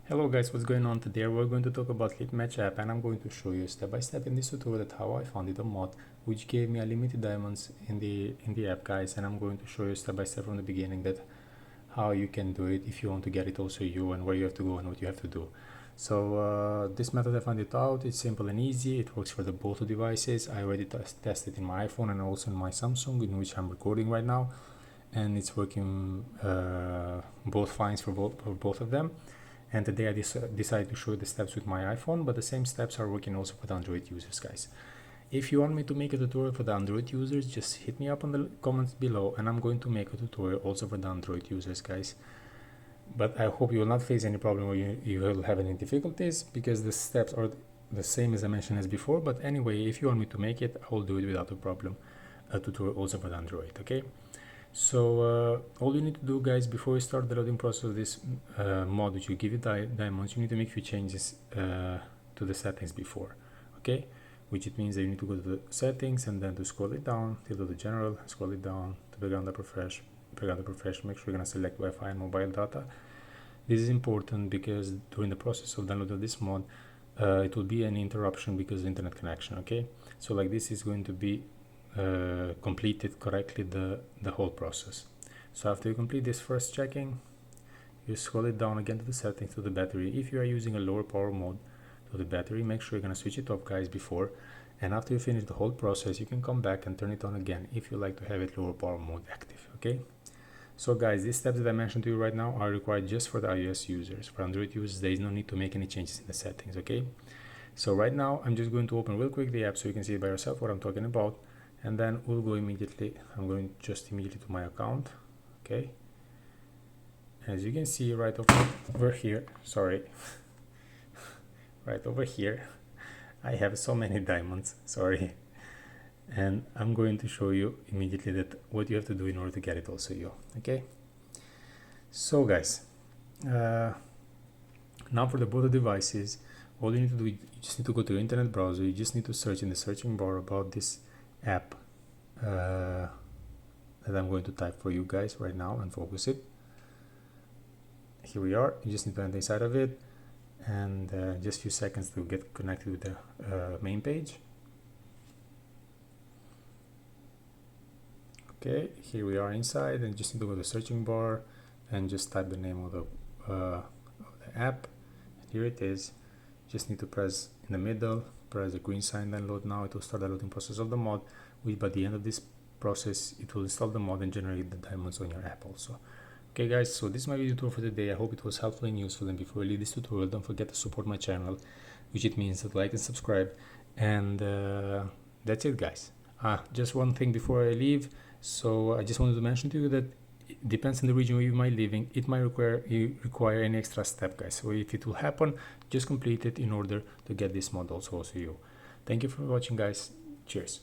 Hello guys, what's going on? Today we're going to talk about Litmatch app, and I'm going to show you step by step in this tutorial that how I founded a mod which gave me unlimited diamonds in the app, guys. And I'm going to show you step by step from the beginning that how you can do it if you want to get it also you, and where you have to go and what you have to do. So this method I found it out. It's simple and easy. It works for the both devices. I already tested in my iPhone and also in my Samsung, in which I'm recording right now, and it's working both fine for both of them. And today I decided to show you the steps with my iPhone, but the same steps are working also for the Android users, guys. If you want me to make a tutorial for the Android users, just hit me up on the comments below, and I'm going to make a tutorial also for the Android users, guys. But I hope you will not face any problem or you will have any difficulties, because the steps are the same as I mentioned as before. But anyway, if you want me to make it, I will do it without a problem. A tutorial also for the Android, okay? So all you need to do, guys, before you start the loading process of this mod which you give you diamonds, you need to make a few changes to the settings before, okay? Which it means that you need to go to the settings and then to scroll it down till the general, scroll it down to background refresh, make sure you're gonna select Wi-Fi and mobile data. This is important because during the process of downloading this mod it will be an interruption because of internet connection, okay? So like this is going to be completed correctly the whole process. So after you complete this first checking, you scroll it down again to the settings, to the battery. If you are using a lower power mode, to the battery, make sure you're gonna switch it off, guys, before. And after you finish the whole process, you can come back and turn it on again if you like to have it lower power mode active, okay? So guys, these steps that I mentioned to you right now are required just for the iOS users. For Android users, there is no need to make any changes in the settings, okay? So right now I'm just going to open real quick the app so you can see by yourself what I'm talking about, and then we'll go immediately. I'm going just immediately to my account, okay? As you can see right over here, sorry, right over here, I have so many diamonds, sorry. And I'm going to show you immediately that what you have to do in order to get it also you, okay? So guys, now for the both devices, all you need to do, you just need to go to your internet browser. You just need to search in the searching bar about this app that I'm going to type for you guys right now and focus it. Here we are. You just need to enter inside of it, and just a few seconds to get connected with the main page. Okay, here we are inside, and just need to go to the searching bar and just type the name of the app. And here it is. Just need to press in the middle, press the green sign, then load now. It will start the loading process of the mod, which by the end of this process it will install the mod and generate the diamonds on your app also. Okay guys, so this is my video tutorial for today. I hope it was helpful and useful, and before I leave this tutorial, don't forget to support my channel, which it means to like and subscribe. And that's it, guys. Just one thing before I leave. So I just wanted to mention to you that it depends on the region where you might living. It might require any extra step, guys. So if it will happen, just complete it in order to get this mod also you. Thank you for watching, guys. Cheers.